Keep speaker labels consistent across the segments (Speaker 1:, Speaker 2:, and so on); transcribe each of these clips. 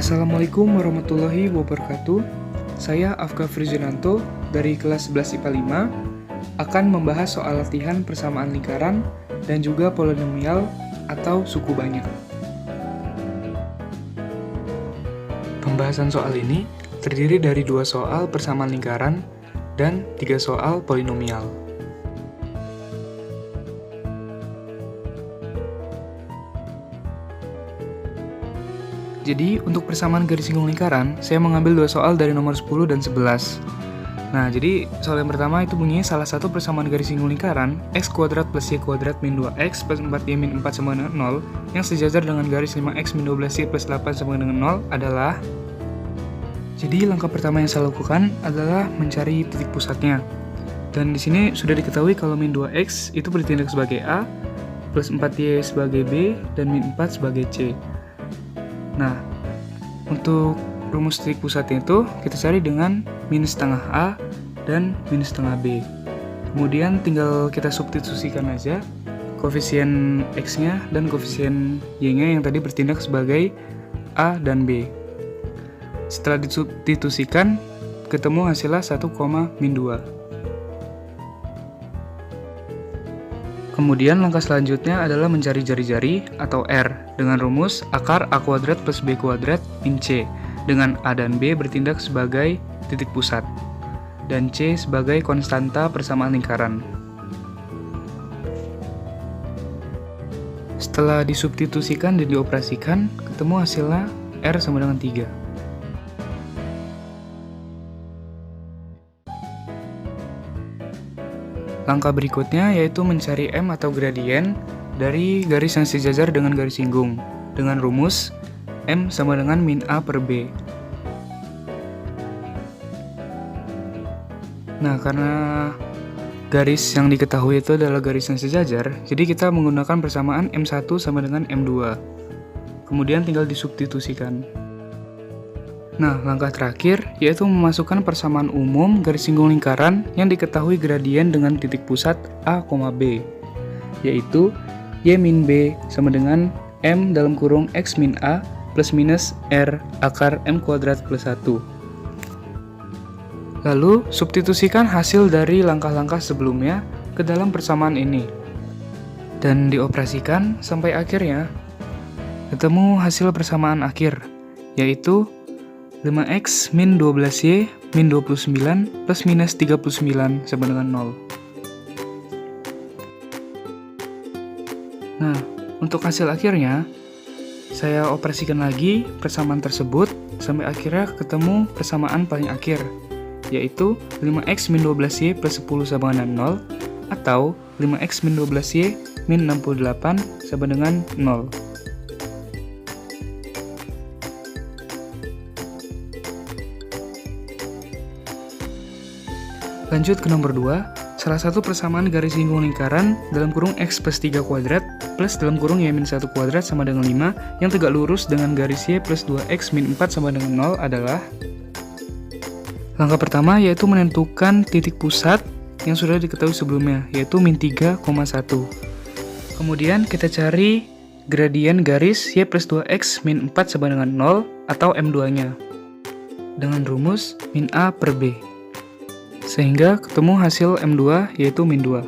Speaker 1: Assalamualaikum warahmatullahi wabarakatuh. Saya Afka Frizinanto dari kelas 11 IPA 5 akan membahas soal latihan persamaan lingkaran dan juga polinomial atau suku banyak. Pembahasan soal ini terdiri dari 2 soal persamaan lingkaran dan 3 soal polinomial. Jadi, untuk persamaan garis singgung lingkaran, saya mengambil 2 soal dari nomor 10 dan 11. Nah, jadi soal yang pertama itu bunyinya salah satu persamaan garis singgung lingkaran x kuadrat plus y kuadrat min 2x plus 4y min 4 sama dengan 0 yang sejajar dengan garis 5x min 12y plus 8 sama dengan 0 adalah. Jadi, langkah pertama yang saya lakukan adalah mencari titik pusatnya. Dan di sini sudah diketahui kalau min 2x itu bertindak sebagai A, plus 4y sebagai B, dan min 4 sebagai C. Nah, untuk rumus titik pusatnya itu kita cari dengan minus setengah A dan minus setengah B. Kemudian tinggal kita substitusikan aja koefisien X-nya dan koefisien Y-nya yang tadi bertindak sebagai A dan B. Setelah disubstitusikan, ketemu hasilnya 1, min 2. Kemudian langkah selanjutnya adalah mencari jari-jari atau R dengan rumus akar A kuadrat plus B kuadrat min C dengan A dan B bertindak sebagai titik pusat dan C sebagai konstanta persamaan lingkaran. Setelah disubstitusikan dan dioperasikan, ketemu hasilnya R sama dengan 3. Langkah berikutnya yaitu mencari M atau gradien dari garis yang sejajar dengan garis singgung dengan rumus M sama dengan min A per B. Nah, karena garis yang diketahui itu adalah garis yang sejajar, jadi kita menggunakan persamaan M1 sama dengan M2. Kemudian tinggal disubstitusikan. Nah, langkah terakhir yaitu memasukkan persamaan umum garis singgung lingkaran yang diketahui gradien dengan titik pusat A, B, yaitu Y min B sama dengan M dalam kurung X min A plus minus R akar M kuadrat plus 1. Lalu, substitusikan hasil dari langkah-langkah sebelumnya ke dalam persamaan ini. Dan dioperasikan sampai akhirnya ketemu hasil persamaan akhir, yaitu 5x min 12y min 29 plus minus 39 sama dengan 0. Nah, untuk hasil akhirnya, saya operasikan lagi persamaan tersebut sampai akhirnya ketemu persamaan paling akhir, yaitu 5x min 12y plus 10 sama dengan 0 atau 5x min 12y min 68 sama dengan 0. Lanjut ke nomor 2, salah satu persamaan garis singgung lingkaran dalam kurung X plus 3 kuadrat plus dalam kurung Y min 1 kuadrat sama dengan 5 yang tegak lurus dengan garis Y plus 2X min 4 sama dengan 0 adalah. Langkah pertama yaitu menentukan titik pusat yang sudah diketahui sebelumnya, yaitu min 3,1. Kemudian kita cari gradien garis Y plus 2X min 4 sama dengan 0 atau M2-nya dengan rumus min A per B. Sehingga ketemu hasil M2 yaitu min 2.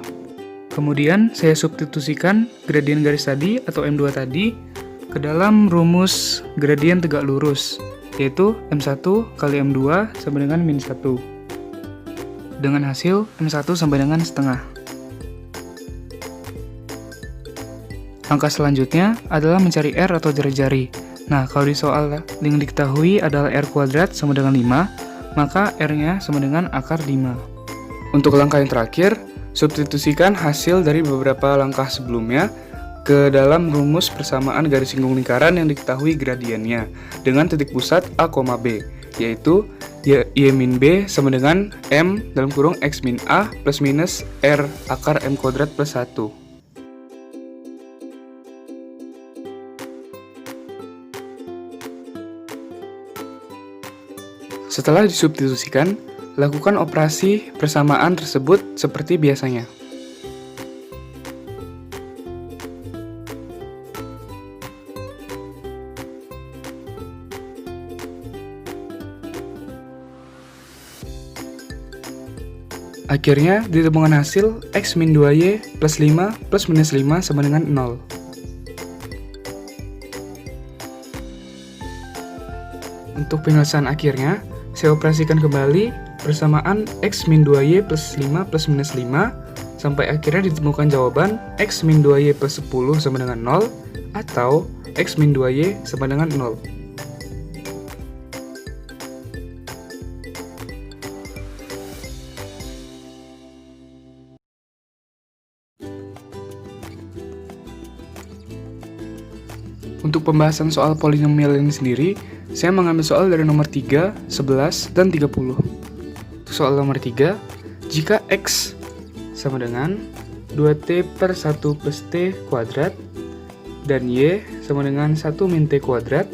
Speaker 1: Kemudian saya substitusikan gradien garis tadi atau M2 tadi ke dalam rumus gradien tegak lurus, yaitu M1 kali M2 sama dengan min 1. Dengan hasil M1 sampai dengan setengah. Langkah selanjutnya adalah mencari R atau jari-jari. Nah, kalau di soal yang diketahui adalah R kuadrat sama dengan 5, maka R-nya sama dengan akar 5. Untuk langkah yang terakhir, substitusikan hasil dari beberapa langkah sebelumnya ke dalam rumus persamaan garis singgung lingkaran yang diketahui gradiennya dengan titik pusat A, B, yaitu Y min B sama dengan M dalam kurung X min A plus minus R akar M kuadrat plus 1. Setelah disubstitusikan, lakukan operasi persamaan tersebut seperti biasanya. Akhirnya, ditemukan hasil X min 2Y plus 5 plus minus 5 sama dengan 0. Untuk penyelesaian akhirnya, saya operasikan kembali persamaan X min 2Y plus 5 plus minus 5, sampai akhirnya ditemukan jawaban X min 2Y plus 10 sama dengan 0, atau X min 2Y sama dengan 0. Untuk pembahasan soal polinomial ini sendiri, saya mengambil soal dari nomor 3, 11, dan 30. Untuk soal nomor 3, jika X sama dengan 2T per 1 plus T kuadrat, dan Y sama dengan 1 min T kuadrat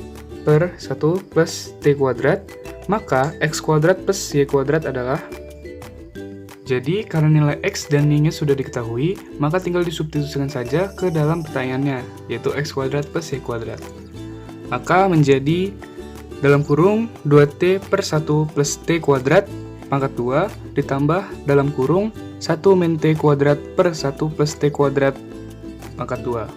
Speaker 1: per 1 plus T kuadrat, maka X kuadrat plus Y kuadrat adalah. Jadi, karena nilai X dan Y-nya sudah diketahui, maka tinggal disubstitusikan saja ke dalam pertanyaannya, yaitu X kuadrat plus Y kuadrat. Maka menjadi dalam kurung 2T per 1 plus T kuadrat pangkat 2 ditambah dalam kurung 1 min T kuadrat per 1 plus T kuadrat pangkat 2.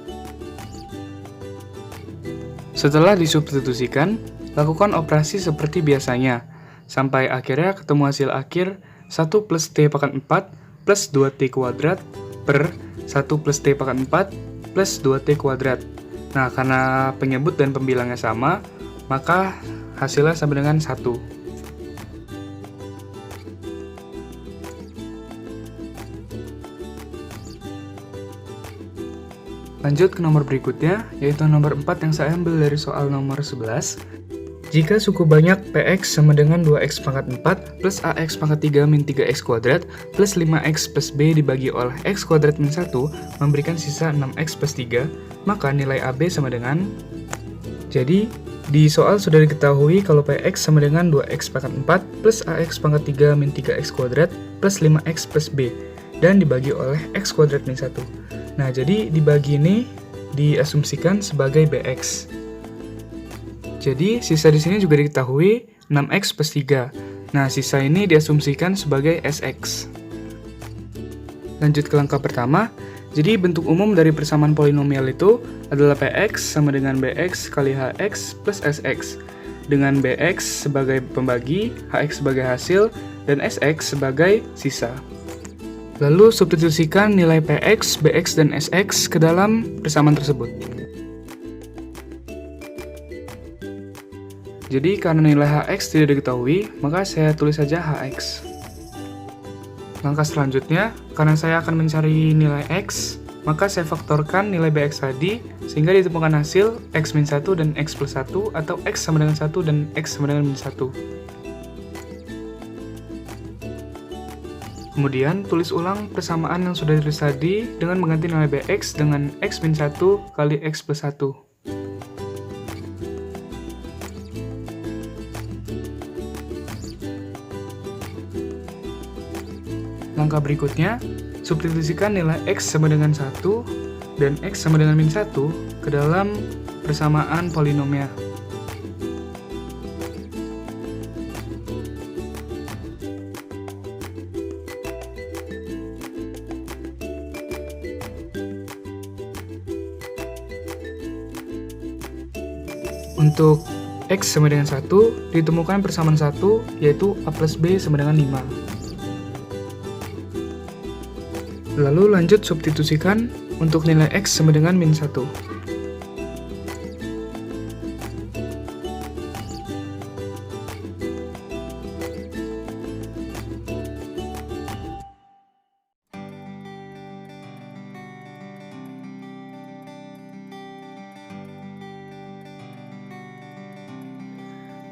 Speaker 1: Setelah disubstitusikan, lakukan operasi seperti biasanya, sampai akhirnya ketemu hasil akhir 1 plus T pangkat 4 plus 2T kuadrat per 1 plus T pangkat 4 plus 2T kuadrat. Nah, karena penyebut dan pembilangnya sama, maka hasilnya sama dengan 1. Lanjut ke nomor berikutnya, yaitu nomor 4 yang saya ambil dari soal nomor 11. Jika suku banyak Px sama dengan 2x pangkat 4 plus ax pangkat 3 min 3x kuadrat plus 5x plus b dibagi oleh x kuadrat min 1 memberikan sisa 6x plus 3, maka nilai AB sama dengan. Jadi, di soal sudah diketahui kalau Px sama dengan 2x pangkat 4 plus ax pangkat 3 min 3x kuadrat plus 5x plus b, dan dibagi oleh x kuadrat min 1. Nah, jadi dibagi ini diasumsikan sebagai Bx. Jadi, sisa di sini juga diketahui 6x plus 3. Nah, sisa ini diasumsikan sebagai Sx. Lanjut ke langkah pertama. Jadi, bentuk umum dari persamaan polinomial itu adalah Px sama dengan Bx kali Hx plus Sx, dengan Bx sebagai pembagi, Hx sebagai hasil, dan Sx sebagai sisa. Lalu, substitusikan nilai Px, Bx, dan Sx ke dalam persamaan tersebut. Jadi, karena nilai Hx tidak diketahui, maka saya tulis saja Hx. Langkah selanjutnya, karena saya akan mencari nilai X, maka saya faktorkan nilai Bx tadi, sehingga ditemukan hasil X min 1 dan X plus 1, atau X sama dengan 1 dan X sama dengan min 1. Kemudian, tulis ulang persamaan yang sudah ditulis tadi dengan mengganti nilai Bx dengan X min 1 kali X plus 1. Langkah berikutnya, substitusikan nilai X sama dengan 1 dan X sama dengan min 1 ke dalam persamaan polinomial. Untuk X sama dengan 1, ditemukan persamaan 1, yaitu A plus B sama dengan 5. Lalu lanjut substitusikan untuk nilai X sama dengan min 1.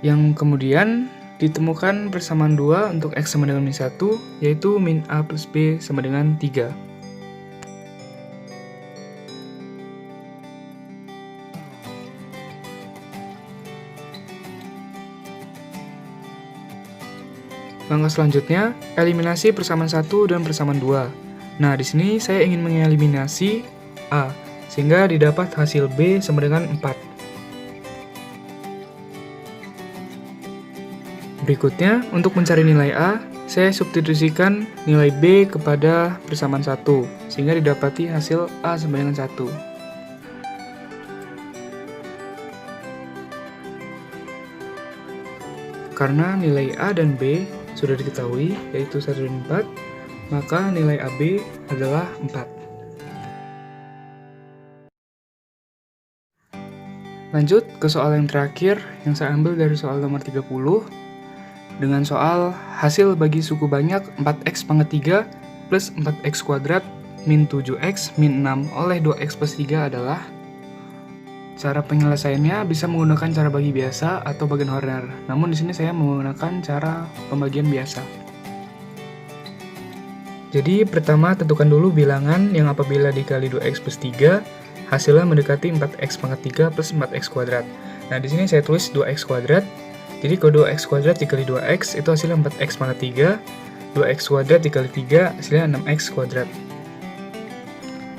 Speaker 1: Yang kemudian ditemukan persamaan 2 untuk X sama dengan min 1, yaitu min A plus B sama dengan 3. Langkah selanjutnya, eliminasi persamaan 1 dan persamaan 2. Nah, di sini saya ingin mengeliminasi A, sehingga didapat hasil B sama dengan 4. Berikutnya, untuk mencari nilai A, saya substitusikan nilai B kepada persamaan 1, sehingga didapati hasil A sama dengan 1. Karena nilai A dan B sudah diketahui, yaitu 1 dan 4, maka nilai AB adalah 4. Lanjut ke soal yang terakhir yang saya ambil dari soal nomor 30 dengan soal hasil bagi suku banyak 4x pangkat 3 plus 4x kuadrat min 7x min 6 oleh 2x plus 3 adalah. Cara penyelesaiannya bisa menggunakan cara bagi biasa atau bagian Horner. Namun di sini saya menggunakan cara pembagian biasa. Jadi pertama tentukan dulu bilangan yang apabila dikali 2x plus 3 hasilnya mendekati 4x pangkat 3 plus 4x kuadrat. Nah, di sini saya tulis 2x kuadrat. Jadi kalau 2x kuadrat dikali 2x itu hasilnya 4x pangkat 3. 2x kuadrat dikali 3 hasilnya 6x kuadrat.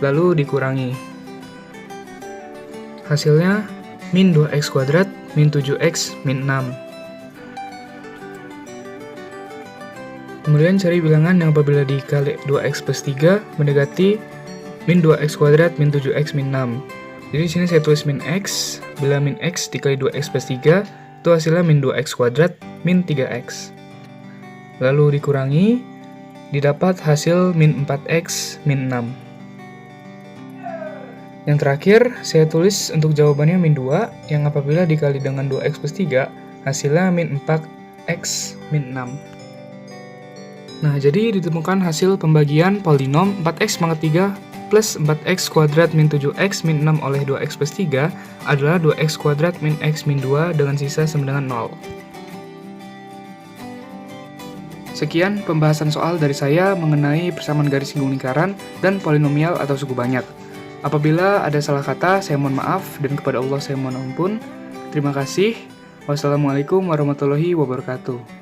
Speaker 1: Lalu dikurangi. Hasilnya min 2x kuadrat min 7x min 6. Kemudian cari bilangan yang apabila dikali 2x plus 3 mendekati min 2x kuadrat min 7x min 6. Jadi di sini saya tulis min x, bila min x dikali 2x plus 3, itu hasilnya min 2x kuadrat min 3x. Lalu dikurangi, didapat hasil min 4x min 6. Yang terakhir, saya tulis untuk jawabannya min 2, yang apabila dikali dengan 2x plus 3, hasilnya min 4x min 6. Nah, jadi ditemukan hasil pembagian polinom 4x pangkat 3 plus 4x kuadrat min 7x min 6 oleh 2x plus 3 adalah 2x kuadrat min x min 2 dengan sisa sama dengan 0. Sekian pembahasan soal dari saya mengenai persamaan garis singgung lingkaran dan polinomial atau suku banyak. Apabila ada salah kata, saya mohon maaf, dan kepada Allah saya mohon ampun. Terima kasih. Wassalamualaikum warahmatullahi wabarakatuh.